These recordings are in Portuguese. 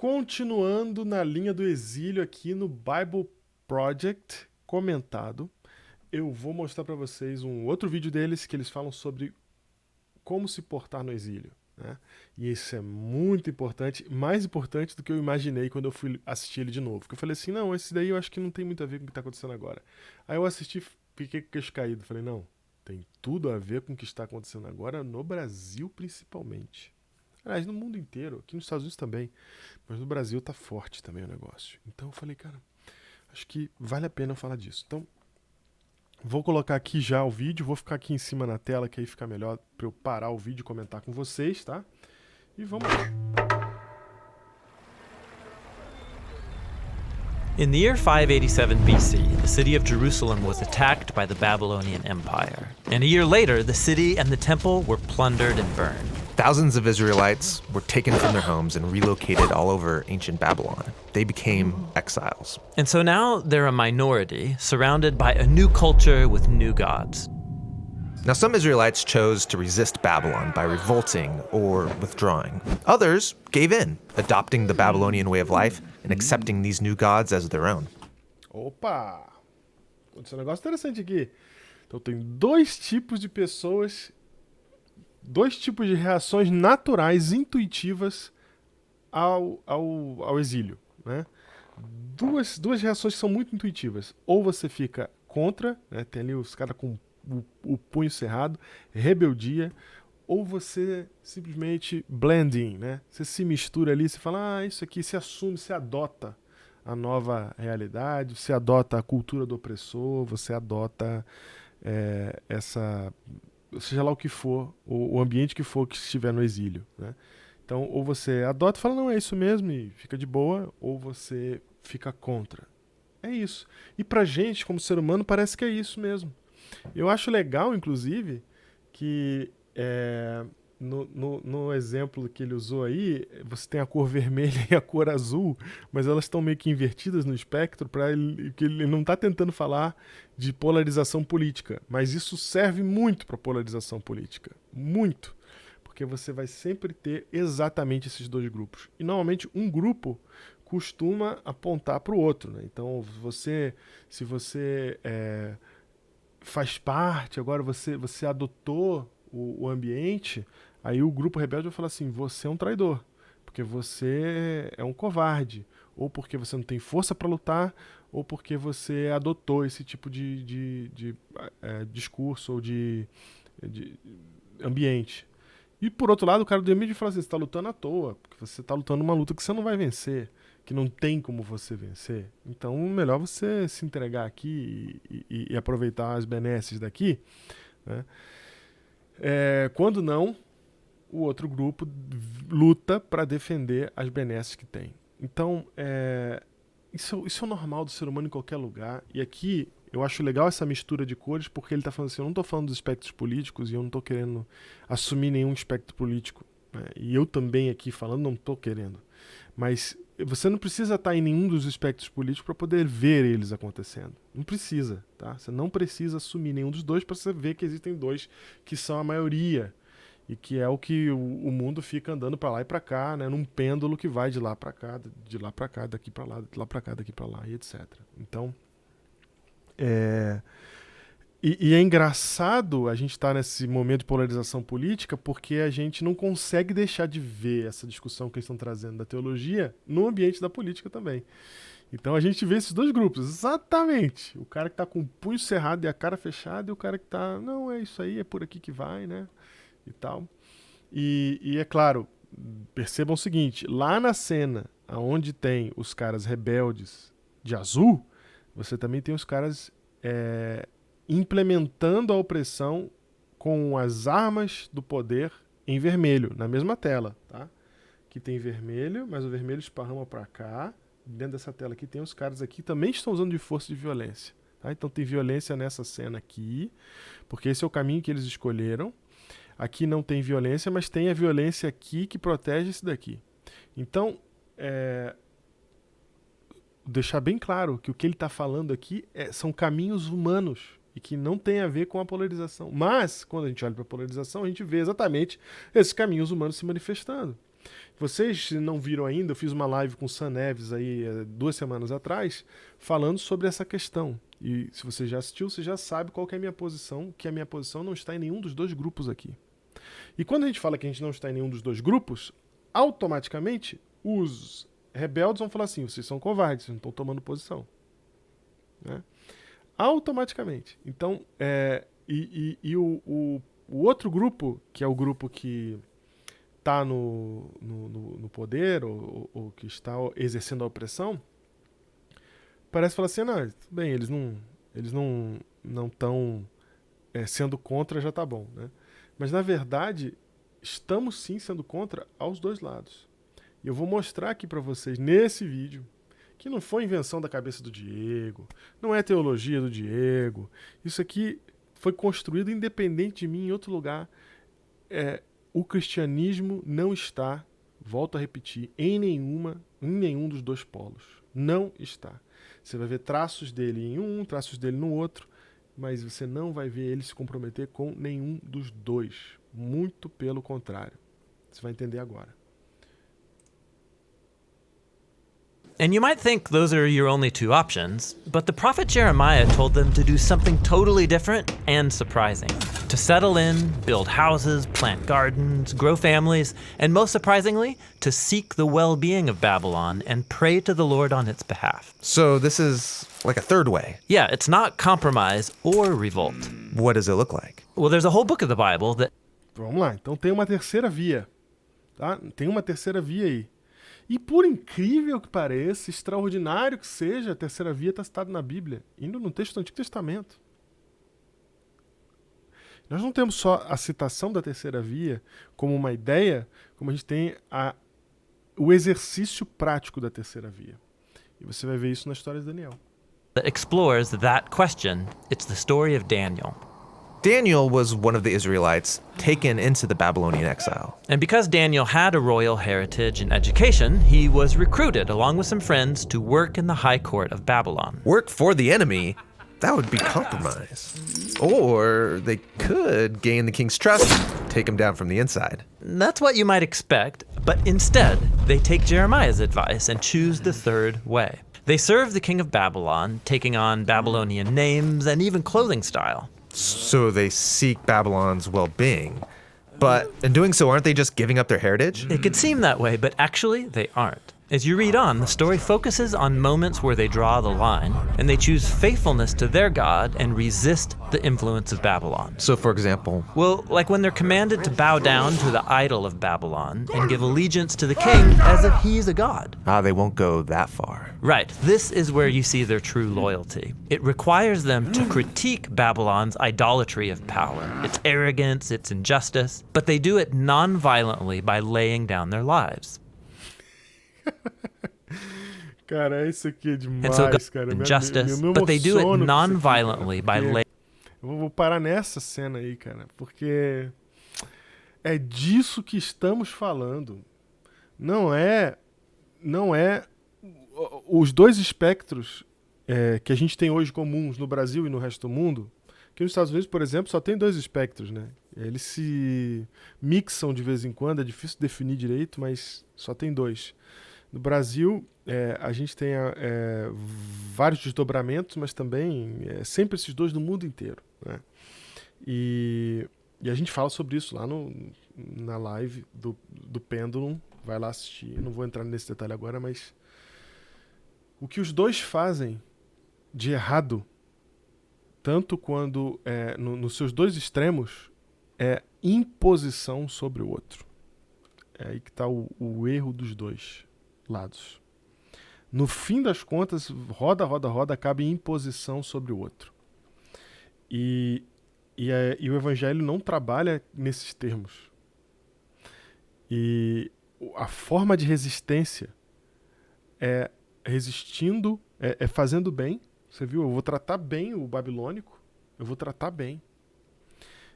Continuando na linha do exílio aqui no Bible Project comentado, eu vou mostrar para vocês um outro vídeo deles que eles falam sobre como se portar no exílio, né? E isso é muito importante, mais importante do que eu imaginei quando eu fui assistir ele de novo. Porque eu falei assim, não, esse daí eu acho que não tem muito a ver com o que está acontecendo agora. Aí eu assisti, fiquei com o queixo caído. Falei, não, tem tudo a ver com o que está acontecendo agora no Brasil principalmente. Aliás, no mundo inteiro, aqui nos Estados Unidos também. Mas no Brasil tá forte também o negócio. Então eu falei, cara, acho que vale a pena eu falar disso. Então, vou colocar aqui já o vídeo, vou ficar aqui em cima na tela, que aí fica melhor para eu parar o vídeo e comentar com vocês, tá? E vamos lá. In the year 587 BC, the city of Jerusalem was attacked by the Babylonian Empire. And a year later, the city and the temple were plundered and burned. Thousands of Israelites were taken from their homes and relocated all over ancient Babylon. They became exiles. And so now they're a minority, surrounded by a new culture with new gods. Now, some Israelites chose to resist Babylon by revolting or withdrawing. Others gave in, adopting the Babylonian way of life and accepting these new gods as their own. Opa! Aconteceu um negócio interessante aqui. Então tem dois tipos de pessoas, dois tipos de reações naturais, intuitivas ao exílio, né? Duas reações que são muito intuitivas. Ou você fica contra, né? Tem ali os caras com o punho cerrado, rebeldia, ou você simplesmente blending, né? Você se mistura ali, você fala, isso aqui, se assume, se adota a nova realidade, você adota a cultura do opressor, você adota seja lá o que for, o ambiente que for que estiver no exílio, né? Então, ou você adota e fala, não, é isso mesmo, e fica de boa, ou você fica contra. É isso. E pra gente, como ser humano, parece que é isso mesmo. Eu acho legal, inclusive, que no exemplo que ele usou aí, você tem a cor vermelha e a cor azul, mas elas estão meio que invertidas no espectro, que ele não está tentando falar de polarização política, mas isso serve muito para polarização política. Muito. Porque você vai sempre ter exatamente esses dois grupos. E normalmente um grupo costuma apontar para o outro, né? Então, se você faz parte, agora você adotou o ambiente, aí o grupo rebelde vai falar assim, você é um traidor, porque você é um covarde, ou porque você não tem força para lutar, ou porque você adotou esse tipo de discurso ou de ambiente. E por outro lado, o cara do ambiente fala assim, você está lutando à toa, porque você está lutando uma luta que você não vai vencer, que não tem como você vencer. Então, melhor você se entregar aqui e aproveitar as benesses daqui, né? Quando não, o outro grupo luta para defender as benesses que tem. Então, isso é o normal do ser humano em qualquer lugar. E aqui, eu acho legal essa mistura de cores, porque ele está falando assim, eu não estou falando dos espectros políticos e eu não estou querendo assumir nenhum espectro político, né? E eu também aqui falando não estou querendo. Mas você não precisa estar em nenhum dos espectros políticos para poder ver eles acontecendo. Não precisa, tá? Você não precisa assumir nenhum dos dois para você ver que existem dois que são a maioria e que é o que o mundo fica andando para lá e para cá, né? Num pêndulo que vai de lá para cá, de lá para cá, daqui para lá, de lá para cá, daqui para lá e etc. Então, E é engraçado a gente estar nesse momento de polarização política porque a gente não consegue deixar de ver essa discussão que eles estão trazendo da teologia no ambiente da política também. Então a gente vê esses dois grupos, exatamente. O cara que está com o punho cerrado e a cara fechada e o cara que está, não, é isso aí, é por aqui que vai, né? E tal. E é claro, percebam o seguinte, lá na cena onde tem os caras rebeldes de azul, você também tem os caras implementando a opressão com as armas do poder em vermelho, na mesma tela, tá? Aqui tem vermelho, mas o vermelho esparrama para cá. Dentro dessa tela aqui tem os caras aqui que também estão usando de força e de violência, tá? Então tem violência nessa cena aqui, porque esse é o caminho que eles escolheram. Aqui não tem violência, mas tem a violência aqui que protege esse daqui. Então, deixar bem claro que o que ele está falando aqui são caminhos humanos e que não tem a ver com a polarização. Mas, quando a gente olha para a polarização, a gente vê exatamente esses caminhos humanos se manifestando. Vocês não viram ainda, eu fiz uma live com o Sam Neves aí 2 semanas atrás, falando sobre essa questão. E se você já assistiu, você já sabe qual que é a minha posição, que a minha posição não está em nenhum dos dois grupos aqui. E quando a gente fala que a gente não está em nenhum dos dois grupos, automaticamente os rebeldes vão falar assim, vocês são covardes, vocês não estão tomando posição. Né? Automaticamente. Então, o outro grupo, que é o grupo que está no poder ou que está exercendo a opressão, parece falar assim, não, tudo bem, eles não estão sendo contra, já tá bom, né? Mas na verdade, estamos sim sendo contra aos dois lados. E eu vou mostrar aqui para vocês nesse vídeo que não foi invenção da cabeça do Diego, não é teologia do Diego. Isso aqui foi construído independente de mim em outro lugar. O cristianismo não está, volto a repetir, em nenhum dos dois polos. Não está. Você vai ver traços dele em um, traços dele no outro, mas você não vai ver ele se comprometer com nenhum dos dois. Muito pelo contrário. Você vai entender agora. And you might think those are your only two options, but the prophet Jeremiah told them to do something totally different and surprising. To settle in, build houses, plant gardens, grow families, and most surprisingly, to seek the well-being of Babylon and pray to the Lord on its behalf. So this is like a third way. Yeah, it's not compromise or revolt. What does it look like? Well, there's a whole book of the Bible that... Vamos lá, então tem uma terceira via. Tá? Tem uma terceira via aí. E por incrível que pareça, extraordinário que seja, a terceira via está citada na Bíblia, indo no texto do Antigo Testamento. Nós não temos só a citação da terceira via como uma ideia, como a gente tem o exercício prático da terceira via. E você vai ver isso na história de Daniel. that explores that question. It's the story of Daniel. Daniel was one of the Israelites taken into the Babylonian exile. And because Daniel had a royal heritage and education, he was recruited along with some friends to work in the high court of Babylon. Work for the enemy? That would be compromise. Or they could gain the king's trust, take him down from the inside. That's what you might expect, but instead, they take Jeremiah's advice and choose the third way. They serve the king of Babylon, taking on Babylonian names and even clothing style. So they seek Babylon's well-being. But in doing so, aren't they just giving up their heritage? It could seem that way, but actually, they aren't. As you read on, the story focuses on moments where they draw the line, and they choose faithfulness to their God and resist the influence of Babylon. So, for example, Well, like when they're commanded to bow down to the idol of Babylon and give allegiance to the king as if he's a god. they won't go that far. Right, this is where you see their true loyalty. It requires them to critique Babylon's idolatry of power, its arrogance, its injustice, but they do it non-violently by laying down their lives. Cara, isso aqui é demais, And so cara. injustice, Me but they do it emociono com isso aqui, non-violently by cara, porque laying. Eu vou parar nessa cena aí, cara, porque é disso que estamos falando. Não é os dois espectros que a gente tem hoje comuns no Brasil e no resto do mundo. Que nos Estados Unidos, por exemplo, só tem dois espectros, né? Eles se mixam de vez em quando, é difícil definir direito, mas só tem dois. No Brasil, a gente tem vários desdobramentos, mas também sempre esses dois no mundo inteiro, né? E a gente fala sobre isso lá na live do Pendulum. Vai lá assistir. Eu não vou entrar nesse detalhe agora, mas o que os dois fazem de errado, tanto quando nos seus dois extremos, é imposição sobre o outro. É aí que está o erro dos dois lados. No fim das contas, roda, acaba em imposição sobre o outro. E o Evangelho não trabalha nesses termos. E a forma de resistência é resistindo, é fazendo bem. Você viu? Eu vou tratar bem o babilônico. Eu vou tratar bem.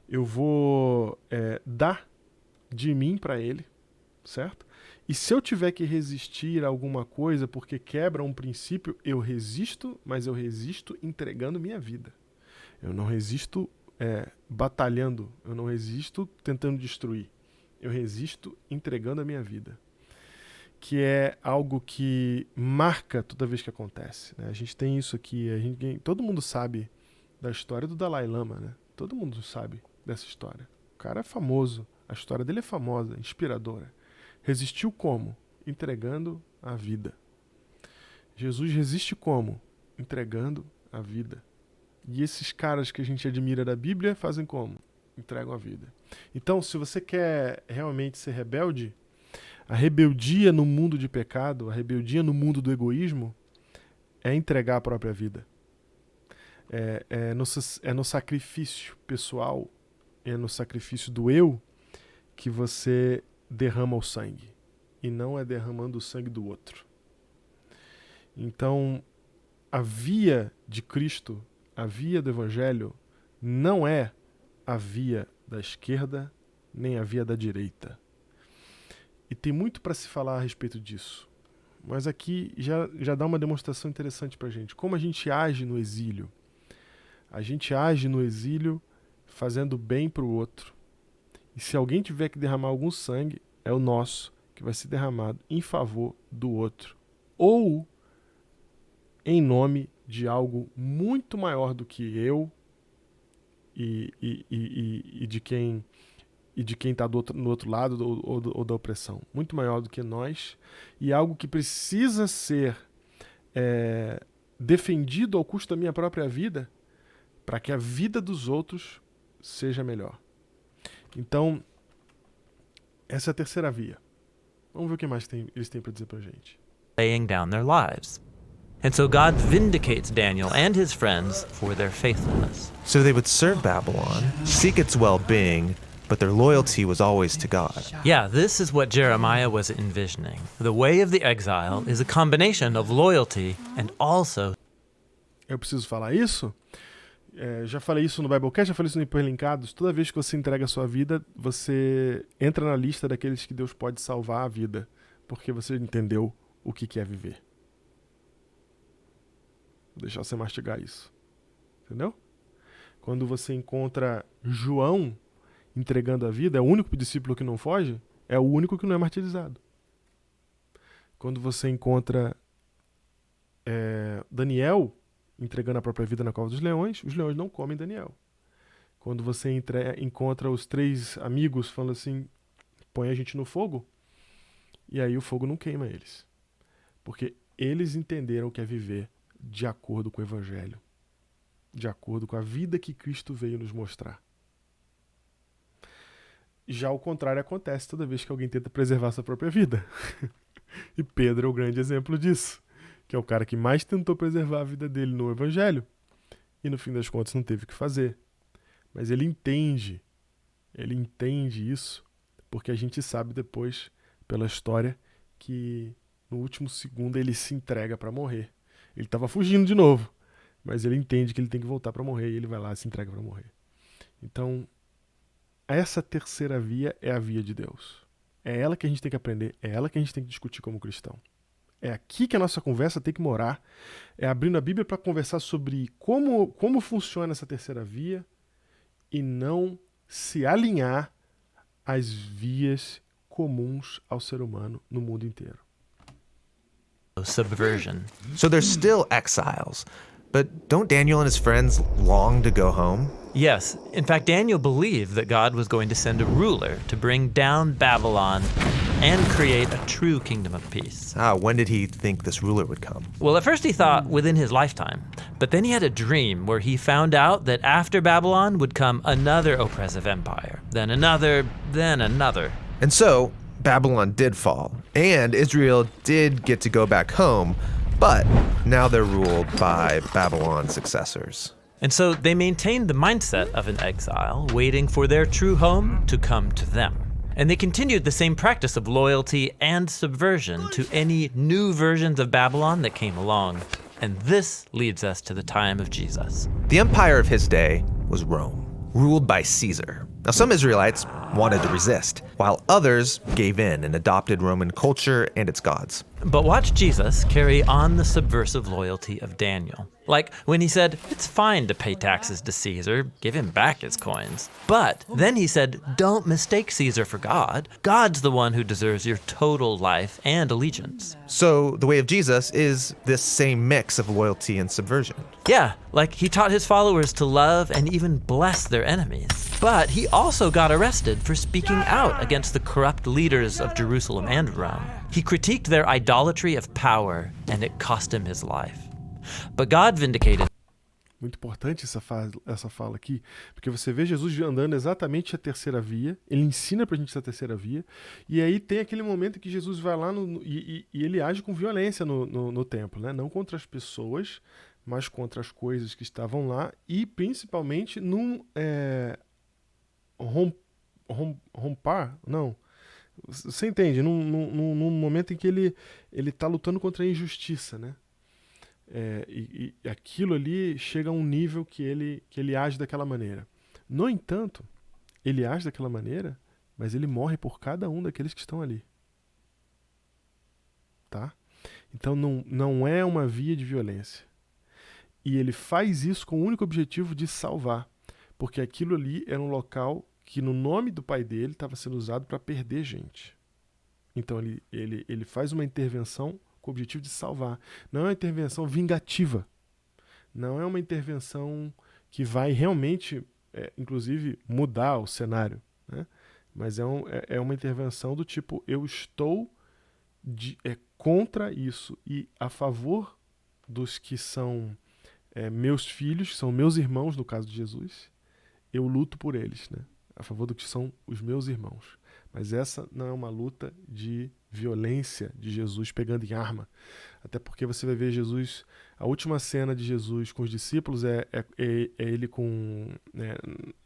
Eu vou dar de mim para ele, certo? E se eu tiver que resistir a alguma coisa porque quebra um princípio, eu resisto, mas eu resisto entregando minha vida. Eu não resisto batalhando, eu não resisto tentando destruir. eu resisto entregando a minha vida. Que é algo que marca toda vez que acontece, né? A gente tem isso aqui, todo mundo sabe da história do Dalai Lama, né? Todo mundo sabe dessa história. O cara é famoso, a história dele é famosa, inspiradora. Resistiu como? Entregando a vida. Jesus resiste como? Entregando a vida. E esses caras que a gente admira da Bíblia fazem como? Entregam a vida. Então, se você quer realmente ser rebelde, a rebeldia no mundo de pecado, a rebeldia no mundo do egoísmo, é entregar a própria vida. É no sacrifício pessoal, é no sacrifício do eu que você derrama o sangue. E não é derramando o sangue do outro. Então, a via de Cristo, a via do Evangelho, não é a via da esquerda, nem a via da direita. E tem muito para se falar a respeito disso. Mas aqui já dá uma demonstração interessante para a gente. Como a gente age no exílio. A gente age no exílio fazendo bem para o outro. E se alguém tiver que derramar algum sangue, é o nosso que vai ser derramado em favor do outro. Ou em nome de algo muito maior do que eu e de quem está no outro lado ou da opressão. Muito maior do que nós. E algo que precisa ser defendido ao custo da minha própria vida para que a vida dos outros seja melhor. Então, essa é a terceira via. Vamos ver o que mais eles têm para dizer para a gente. Laying down their lives. And so God vindicates Daniel and his friends for their faithfulness. So they would serve Babylon, seek its well-being, but their loyalty was always to God. Yeah, this is what Jeremiah was envisioning. The way of the exile is a combination of loyalty and also... Eu preciso falar isso? Já falei isso no Biblecast, já falei isso no Hiperlinkados. Toda vez que você entrega a sua vida, você entra na lista daqueles que Deus pode salvar a vida, porque você entendeu o que é viver. Vou deixar você mastigar isso. Entendeu? Quando você encontra João entregando a vida, é o único discípulo que não foge, é o único que não é martirizado. Quando você encontra Daniel entregando a própria vida na cova dos leões, os leões não comem Daniel. Quando você encontra os 3 amigos falando assim, põe a gente no fogo, e aí o fogo não queima eles. Porque eles entenderam o que é viver de acordo com o Evangelho, de acordo com a vida que Cristo veio nos mostrar. Já o contrário acontece toda vez que alguém tenta preservar sua própria vida. E Pedro é o grande exemplo disso, que é o cara que mais tentou preservar a vida dele no Evangelho e no fim das contas não teve o que fazer. Mas ele entende isso, porque a gente sabe depois, pela história, que no último segundo ele se entrega para morrer. Ele estava fugindo de novo, mas ele entende que ele tem que voltar para morrer e ele vai lá e se entrega para morrer. Então, essa terceira via é a via de Deus. É ela que a gente tem que aprender, é ela que a gente tem que discutir como cristão. É aqui que a nossa conversa tem que morar, é abrindo a Bíblia para conversar sobre como funciona essa terceira via e não se alinhar às vias comuns ao ser humano no mundo inteiro. Subversion. So they're still exiles, but don't Daniel and his friends long to go home? Yes. In fact, Daniel believed that God was going to send a ruler to bring down Babylon and create a true kingdom of peace. When did he think this ruler would come? Well, at first he thought within his lifetime, but then he had a dream where he found out that after Babylon would come another oppressive empire, then another, then another. And so, Babylon did fall, and Israel did get to go back home, but now they're ruled by Babylon's successors. And so they maintained the mindset of an exile, waiting for their true home to come to them. And they continued the same practice of loyalty and subversion to any new versions of Babylon that came along. And this leads us to the time of Jesus. The empire of his day was Rome, ruled by Caesar. Now, some Israelites wanted to resist, while others gave in and adopted Roman culture and its gods. But watch Jesus carry on the subversive loyalty of Daniel. Like when he said, it's fine to pay taxes to Caesar, give him back his coins. But then he said, don't mistake Caesar for God. God's the one who deserves your total life and allegiance. So the way of Jesus is this same mix of loyalty and subversion. Yeah, like he taught his followers to love and even bless their enemies. But he also got arrested for speaking out against the corrupt leaders of Jerusalem and Rome. He critiqued their idolatry of power, and it cost him his life. But God vindicated. Muito importante essa fala aqui, porque você vê Jesus andando exatamente a terceira via, ele ensina pra gente essa terceira via, e aí tem aquele momento que Jesus vai lá e ele age com violência no templo, né? Não contra as pessoas, mas contra as coisas que estavam lá, e principalmente num rompar, não, você entende, num momento em que ele tá lutando contra a injustiça, né? E aquilo ali chega a um nível que ele age daquela maneira. No entanto, ele age daquela maneira, mas ele morre por cada um daqueles que estão ali. Tá? Então não é uma via de violência. E ele faz isso com o único objetivo de salvar. Porque aquilo ali era um local que no nome do pai dele estava sendo usado para perder gente. Então ele faz uma intervenção com o objetivo de salvar. Não é uma intervenção vingativa. Não é uma intervenção que vai realmente, inclusive, mudar o cenário. Né? Mas é uma intervenção do tipo, eu estou contra isso e a favor dos que são meus filhos, que são meus irmãos, no caso de Jesus, eu luto por eles. Né? A favor do que são os meus irmãos. Mas essa não é uma luta de violência de Jesus pegando em arma. Até porque você vai ver Jesus, a última cena de Jesus com os discípulos é ele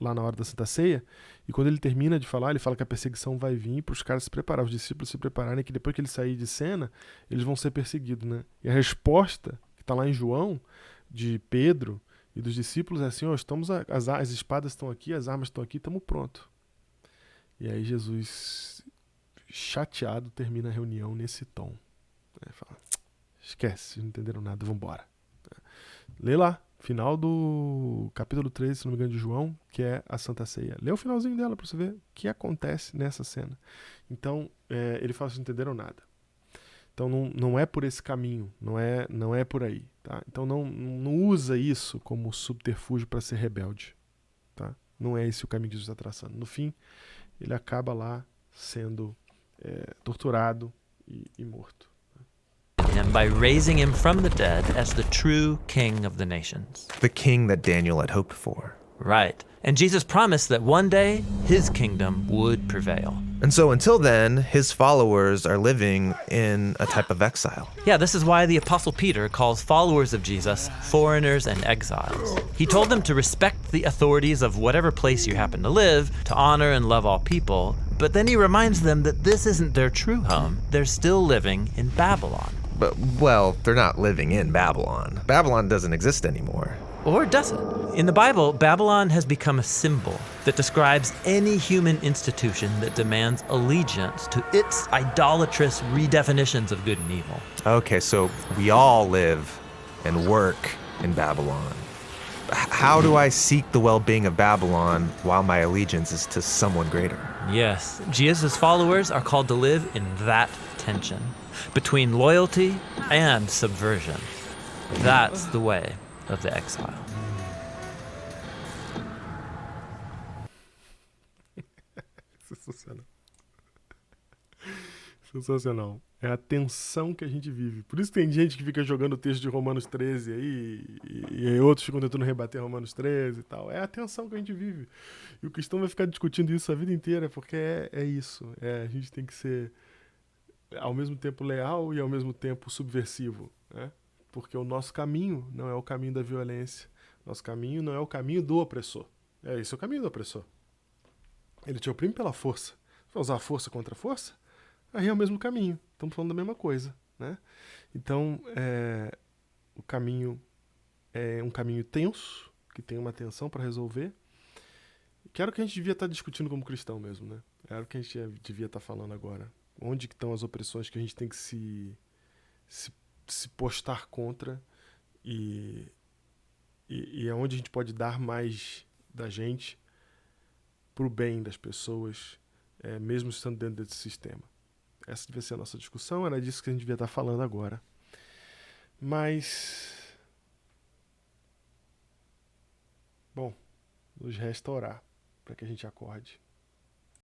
lá na hora da Santa Ceia, e quando ele termina de falar, ele fala que a perseguição vai vir para os caras se preparar, os discípulos se prepararem, que depois que ele sair de cena, eles vão ser perseguidos. Né? E a resposta, que está lá em João, de Pedro e dos discípulos, é assim, as espadas estão aqui, as armas estão aqui, estamos prontos. E aí Jesus, chateado, termina a reunião nesse tom. Fala, esquece, não entenderam nada, vamos embora. Lê lá, final do capítulo 13, se não me engano, de João, que é a Santa Ceia. Lê o finalzinho dela para você ver o que acontece nessa cena. Então, ele fala, vocês não entenderam nada. Então não é por esse caminho, não é por aí. Tá? Então não usa isso como subterfúgio para ser rebelde. Tá? Não é esse o caminho que Jesus está traçando. No fim, ele acaba lá sendo torturado e morto. And by raising him from the dead as the true king of the nations. The king that Daniel had hoped for. Right. And Jesus promised that one day his kingdom would prevail. And so until then, his followers are living in a type of exile. Yeah, this is why the Apostle Peter calls followers of Jesus foreigners and exiles. He told them to respect the authorities of whatever place you happen to live, to honor and love all people, but then he reminds them that this isn't their true home. They're still living in Babylon. But, well, they're not living in Babylon. Babylon doesn't exist anymore. Or does it? In the Bible, Babylon has become a symbol that describes any human institution that demands allegiance to its idolatrous redefinitions of good and evil. Okay, so we all live and work in Babylon. How do I seek the well-being of Babylon while my allegiance is to someone greater? Yes, Jesus' followers are called to live in that tension between loyalty and subversion. That's the way of the exile. Sensacional. Sensacional. É a tensão que a gente vive. Por isso tem gente que fica jogando o texto de Romanos 13 aí, e aí outros ficam tentando rebater Romanos 13 e tal. É a tensão que a gente vive. E o cristão vai ficar discutindo isso a vida inteira, porque é isso. A gente tem que ser ao mesmo tempo leal e ao mesmo tempo subversivo, né? Porque o nosso caminho não é o caminho da violência. Nosso caminho não é o caminho do opressor. Esse é o caminho do opressor. Ele te oprime pela força. Se vai usar a força contra a força, aí é o mesmo caminho. Estamos falando da mesma coisa, né? Então, o caminho é um caminho tenso, que tem uma tensão para resolver. Que era o que a gente devia estar discutindo como cristão mesmo, né? Era o que a gente devia estar falando agora. Onde que estão as opressões que a gente tem que se postar contra e é onde a gente pode dar mais da gente pro bem das pessoas, mesmo estando dentro desse sistema. Essa devia ser a nossa discussão, era disso que a gente devia estar falando agora. Mas... Bom, nos resta orar para que a gente acorde.